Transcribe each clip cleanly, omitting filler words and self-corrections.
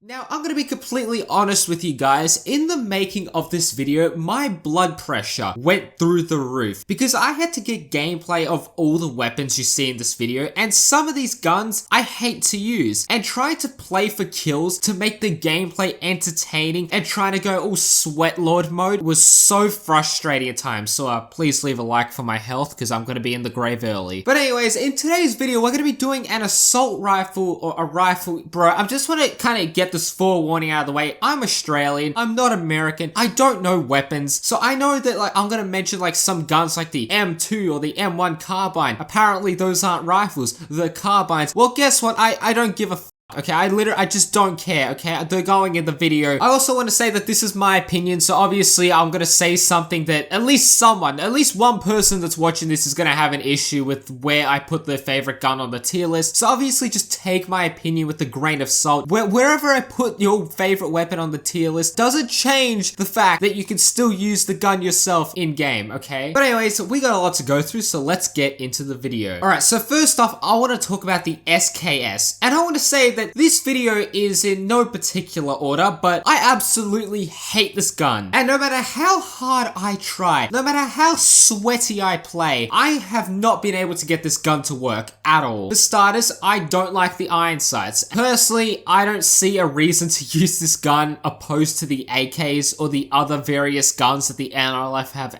Now, I'm gonna be completely honest with you guys, in the making of this video, my blood pressure went through the roof because I had to get gameplay of all the weapons you see in this video, and some of these guns I hate to use, and trying to play for kills to make the gameplay entertaining and trying to go all sweatlord mode was so frustrating at times, so please leave a like for my health because I'm gonna be in the grave early. But anyways, in today's video, we're gonna be doing an assault rifle or a rifle. Bro, I just want to kind of get this forewarning out of the way. I'm Australian, I'm not American, I don't know weapons, so I know that like I'm gonna mention like some guns like the M2 or the M1 Carbine. Apparently those aren't rifles, they're carbines. Well, guess what? I don't give a f. Okay, I just don't care, okay? They're going in the video. I also want to say that this is my opinion, so obviously I'm gonna say something that at least one person that's watching this is gonna have an issue with where I put their favorite gun on the tier list. So obviously just take my opinion with a grain of salt. Wherever I put your favorite weapon on the tier list doesn't change the fact that you can still use the gun yourself in game, okay? But anyways, we got a lot to go through, so let's get into the video. Alright, so first off, I want to talk about the SKS, and I want to say that this video is in no particular order, but I absolutely hate this gun. And no matter how hard I try, no matter how sweaty I play, I have not been able to get this gun to work at all. For starters, I don't like the iron sights. Personally, I don't see a reason to use this gun opposed to the AKs or the other various guns that the NLF have.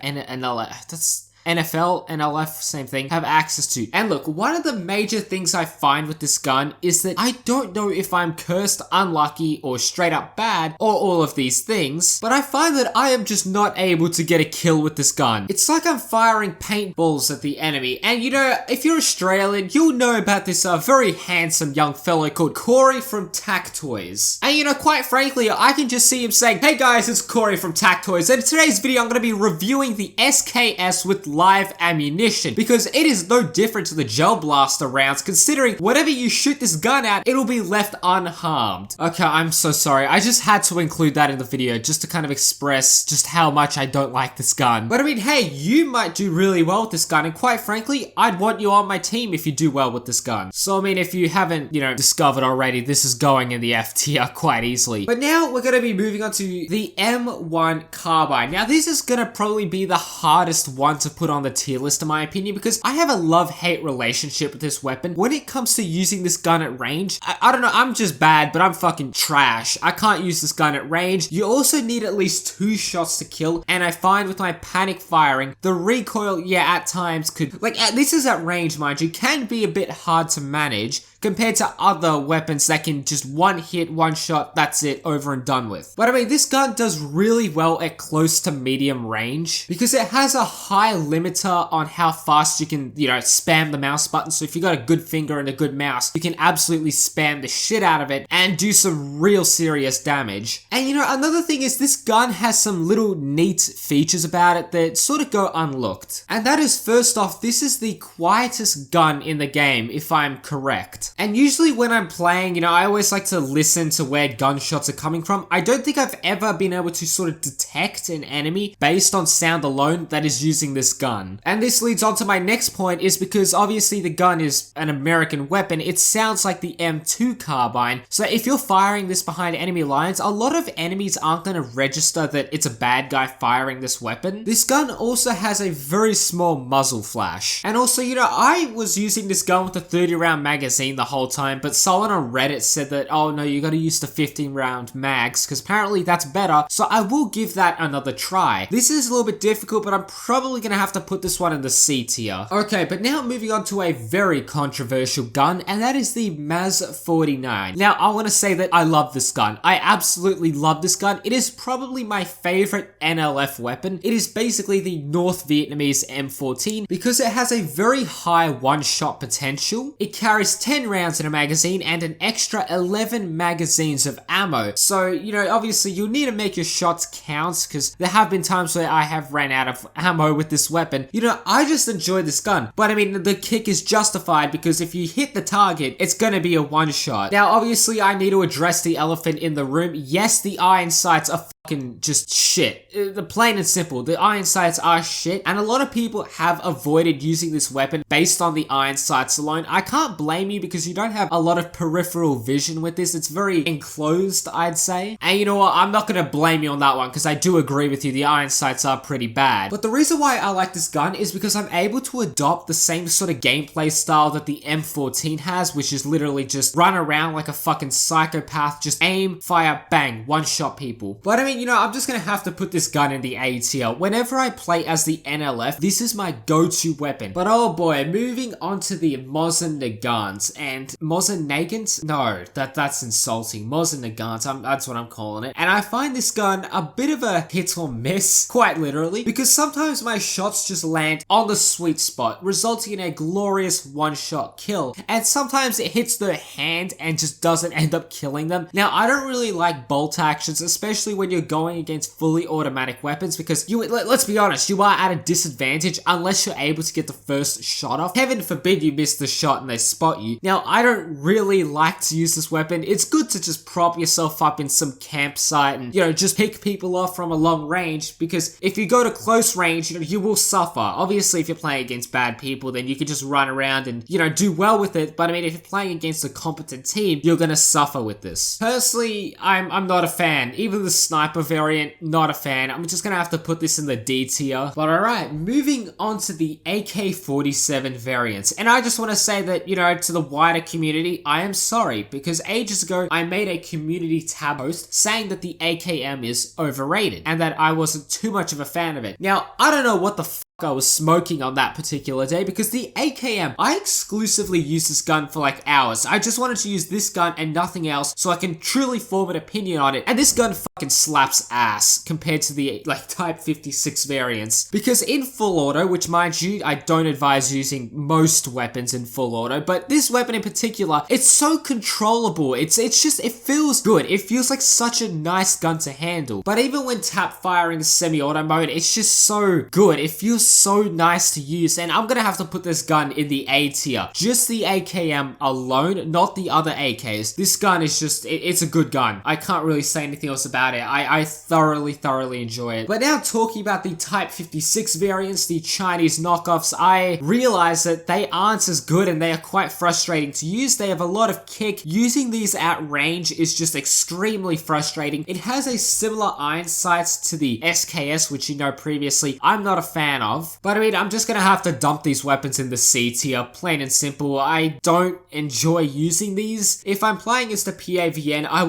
NFL, NLF, same thing, have access to. And look, one of the major things I find with this gun is that I don't know if I'm cursed, unlucky, or straight up bad, or all of these things, but I find that I am just not able to get a kill with this gun. It's like I'm firing paintballs at the enemy, and you know, if you're Australian, you'll know about this very handsome young fellow called Corey from Tantwo. And you know, quite frankly, I can just see him saying, "Hey guys, it's Corey from Tantwo, and in today's video I'm going to be reviewing the SKS with live ammunition, because it is no different to the gel blaster rounds, considering whatever you shoot this gun at, it'll be left unharmed." Okay, I'm so sorry. I just had to include that in the video just to kind of express just how much I don't like this gun. But I mean, hey, you might do really well with this gun, and quite frankly, I'd want you on my team if you do well with this gun. So I mean, if you haven't, you know, discovered already, this is going in the F tier quite easily. But now we're going to be moving on to the M1 Carbine. Now this is going to probably be the hardest one to put on the tier list in my opinion, because I have a love-hate relationship with this weapon. When it comes to using this gun at range, I don't know, I'm just bad, but I'm fucking trash. I can't use this gun at range. You also need at least 2 shots to kill, and I find with my panic firing, the recoil, yeah, at times could, like, this is at range, mind you, can be a bit hard to manage compared to other weapons that can just one hit, one shot, that's it, over and done with. But I mean, this gun does really well at close to medium range because it has a high limiter on how fast you can, you know, spam the mouse button. So if you got a good finger and a good mouse, you can absolutely spam the shit out of it and do some real serious damage. And you know, another thing is this gun has some little neat features about it that sort of go unlooked. And that is, first off, this is the quietest gun in the game, if I'm correct. And usually when I'm playing, you know, I always like to listen to where gunshots are coming from. I don't think I've ever been able to sort of detect an enemy based on sound alone that is using this gun. And this leads on to my next point, is because obviously the gun is an American weapon, it sounds like the M2 Carbine. So if you're firing this behind enemy lines, a lot of enemies aren't going to register that it's a bad guy firing this weapon. This gun also has a very small muzzle flash. And also, you know, I was using this gun with a 30 round magazine the whole time, but someone on Reddit said that, oh no, you gotta use the 15 round mags because apparently that's better, so I will give that another try. This is a little bit difficult, but I'm probably gonna have to put this one in the C tier. Okay, but now moving on to a very controversial gun, and that is the MAZ 49. Now I want to say that I love this gun. I absolutely love this gun. It is probably my favorite NLF weapon. It is basically the North Vietnamese M14 because it has a very high one-shot potential. It carries 10 rounds in a magazine and an extra 11 magazines of ammo. So, you know, obviously you'll need to make your shots count because there have been times where I have ran out of ammo with this weapon. You know, I just enjoy this gun, but I mean, the kick is justified because if you hit the target, it's gonna be a one shot. Now, obviously I need to address the elephant in the room. Yes, the iron sights are just shit. The plain and simple, the iron sights are shit, and a lot of people have avoided using this weapon based on the iron sights alone. I can't blame you because you don't have a lot of peripheral vision with this. It's very enclosed, I'd say. And you know what, I'm not gonna blame you on that one because I do agree with you, the iron sights are pretty bad. But the reason why I like this gun is because I'm able to adopt the same sort of gameplay style that the M14 has, which is literally just run around like a fucking psychopath, just aim, fire, bang, one-shot people. But I mean, you know, I'm just gonna have to put this gun in the A tier. Whenever I play as the NLF, this is my go-to weapon. But oh boy, moving on to the Mosin Nagants and Mosin Nagants? No, that's insulting. Mosin Nagants, that's what I'm calling it. And I find this gun a bit of a hit or miss, quite literally, because sometimes my shots just land on the sweet spot, resulting in a glorious one-shot kill. And sometimes it hits the hand and just doesn't end up killing them. Now, I don't really like bolt actions, especially when you're going against fully automatic weapons, because let's be honest, you are at a disadvantage unless you're able to get the first shot off. Heaven forbid you miss the shot and they spot you. Now, I don't really like to use this weapon. It's good to just prop yourself up in some campsite and, you know, just pick people off from a long range, because if you go to close range, you know, you will suffer. Obviously, if you're playing against bad people, then you can just run around and, you know, do well with it. But I mean, if you're playing against a competent team, you're gonna suffer with this. Personally, I'm not a fan. Even the sniper variant, not a fan. I'm just gonna have to put this in the D tier. But alright, moving on to the AK-47 variants. And I just want to say that, you know, to the wider community, I am sorry, because ages ago, I made a community tab post saying that the AKM is overrated, and that I wasn't too much of a fan of it. Now, I don't know what the I was smoking on that particular day, because the AKM, I exclusively use this gun for like hours. I just wanted to use this gun and nothing else so I can truly form an opinion on it, and this gun fucking slaps ass compared to the like Type 56 variants, because in full auto, which mind you, I don't advise using most weapons in full auto, but this weapon in particular, it's so controllable. It's just, it feels good. It feels like such a nice gun to handle. But even when tap firing semi-auto mode, it's just so good. It feels so nice to use, and I'm gonna have to put this gun in the A tier. Just the AKM alone, not the other AKs. This gun is just, it's a good gun. I can't really say anything else about it. I thoroughly enjoy it. But now talking about the Type 56 variants, the Chinese knockoffs, I realize that they aren't as good and they are quite frustrating to use. They have a lot of kick. Using these at range is just extremely frustrating. It has a similar iron sights to the SKS, which you know previously I'm not a fan of. But I mean, I'm just gonna have to dump these weapons in the C tier, plain and simple. I don't enjoy using these. If I'm playing as the PAVN, I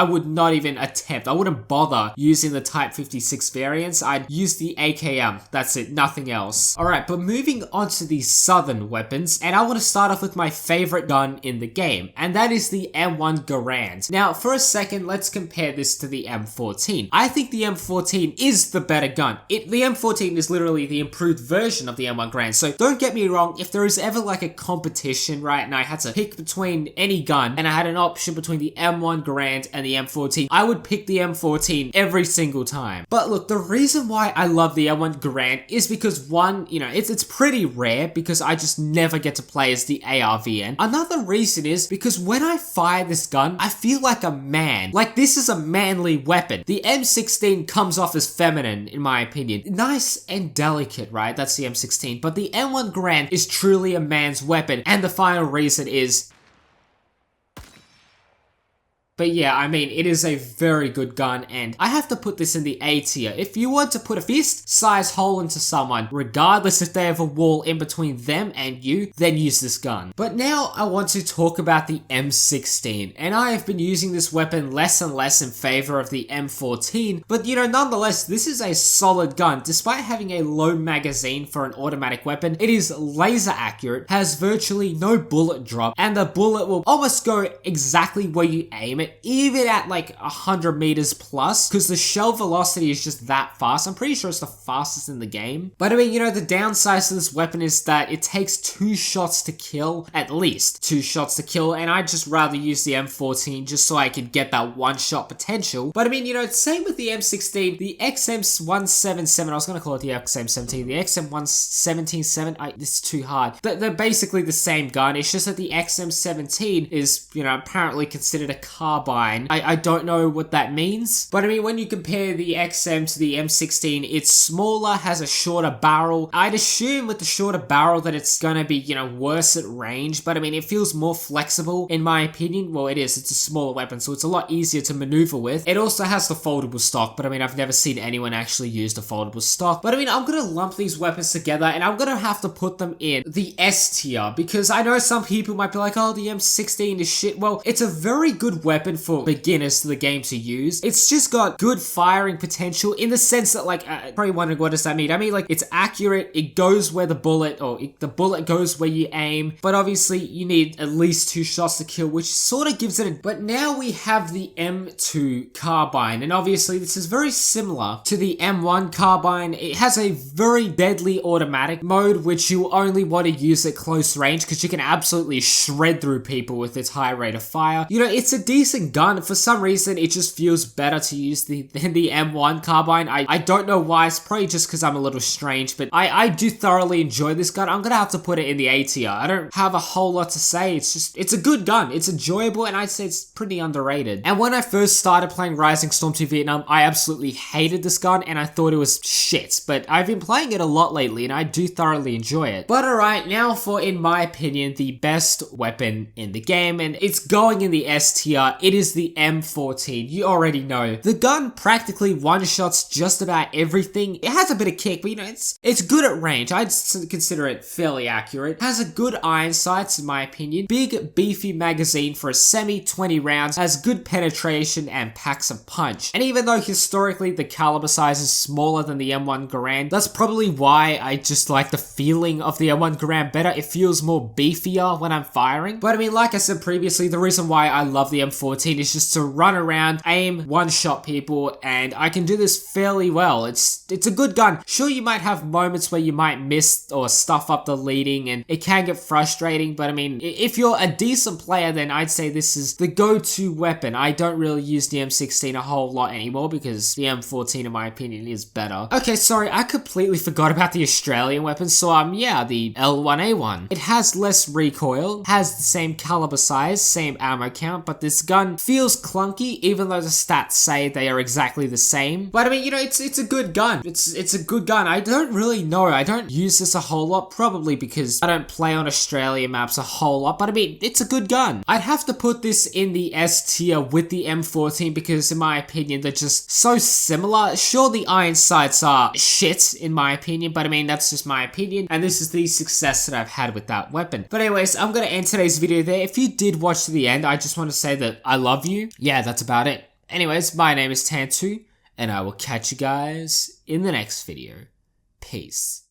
would not even attempt. I wouldn't bother using the Type 56 variants. I'd use the AKM. That's it, nothing else. Alright, but moving on to the southern weapons, and I want to start off with my favorite gun in the game, and that is the M1 Garand. Now, for a second, let's compare this to the M14. I think the M14 is the better gun. The M14 is literally the improved version of the M1 Garand. So don't get me wrong, if there is ever like a competition, right, and I had to pick between any gun and I had an option between the M1 Garand and the M14, I would pick the M14 every single time. But look, the reason why I love the M1 Garand is because one, you know, it's pretty rare because I just never get to play as the ARVN. Another reason is because when I fire this gun, I feel like a man. Like, this is a manly weapon. The M16 comes off as feminine, in my opinion. Nice and delicate, right? That's the M16. But the M1 Garand is truly a man's weapon. And the final reason is... But yeah, I mean, it is a very good gun, and I have to put this in the A tier. If you want to put a fist-sized hole into someone, regardless if they have a wall in between them and you, then use this gun. But now I want to talk about the M16, and I have been using this weapon less and less in favor of the M14, but you know, nonetheless, this is a solid gun. Despite having a low magazine for an automatic weapon, it is laser accurate, has virtually no bullet drop, and the bullet will almost go exactly where you aim it, even at like 100 meters plus, because the shell velocity is just that fast. I'm pretty sure it's the fastest in the game. But I mean, you know, the downside to this weapon is that it takes 2 shots to kill, at least 2 shots to kill, and I'd just rather use the M14 just so I could get that one-shot potential. But I mean, you know, same with the M16, the XM177, I was going to call it the XM17, the XM177, this is too hard. They're basically the same gun, it's just that the XM17 is, you know, apparently considered a carbine Carbine. I don't know what that means, but I mean, when you compare the XM to the M16, it's smaller, has a shorter barrel. I'd assume with the shorter barrel that it's gonna be, you know, worse at range, but I mean, it feels more flexible in my opinion. Well, it is, it's a smaller weapon, so it's a lot easier to maneuver with. It also has the foldable stock, but I mean, I've never seen anyone actually use the foldable stock. But I mean, I'm gonna lump these weapons together and I'm gonna have to put them in the S tier, because I know some people might be like, oh, the M16 is shit. Well, it's a very good weapon for beginners to the game to use. It's just got good firing potential in the sense that, like, probably wondering what does that mean? I mean, like, it's accurate, it goes where the bullet, the bullet goes where you aim, but obviously you need at least 2 shots to kill, which sort of gives it a... But now we have the M2 Carbine, and obviously this is very similar to the M1 Carbine. It has a very deadly automatic mode, which you only want to use at close range, because you can absolutely shred through people with its high rate of fire. You know, it's a decent gun. For some reason, it just feels better to use than the M1 Carbine. I don't know why. It's probably just because I'm a little strange, but I do thoroughly enjoy this gun. I'm gonna have to put it in the A tier. I don't have a whole lot to say. It's a good gun. It's enjoyable, and I'd say it's pretty underrated. And when I first started playing Rising Storm 2 Vietnam, I absolutely hated this gun, and I thought it was shit, but I've been playing it a lot lately, and I do thoroughly enjoy it. But alright, now for, in my opinion, the best weapon in the game, and it's going in the S tier. It is the M14. You already know. The gun practically one-shots just about everything. It has a bit of kick, but you know, it's good at range. I'd consider it fairly accurate. Has a good iron sights, in my opinion. Big, beefy magazine for a semi-20 rounds. Has good penetration and packs a punch. And even though historically the caliber size is smaller than the M1 Garand, that's probably why I just like the feeling of the M1 Garand better. It feels more beefier when I'm firing. But I mean, like I said previously, the reason why I love the M14 is just to run around, aim, one-shot people, and I can do this fairly well. It's a good gun. Sure, you might have moments where you might miss or stuff up the leading, and it can get frustrating, but I mean, if you're a decent player, then I'd say this is the go-to weapon. I don't really use the M16 a whole lot anymore, because the M14, in my opinion, is better. Okay, sorry, I completely forgot about the Australian weapons, so yeah, the L1A1. It has less recoil, has the same caliber size, same ammo count, but this gun feels clunky, even though the stats say they are exactly the same. But I mean, you know, it's a good gun. It's a good gun. I don't really know. I don't use this a whole lot, probably because I don't play on Australian maps a whole lot, but I mean, it's a good gun. I'd have to put this in the S tier with the M14, because in my opinion, they're just so similar. Sure, the iron sights are shit, in my opinion, but I mean, that's just my opinion, and this is the success that I've had with that weapon. But anyways, I'm gonna end today's video there. If you did watch to the end, I just want to say that I love you. Yeah, that's about it. Anyways, my name is Tantwo, and I will catch you guys in the next video. Peace.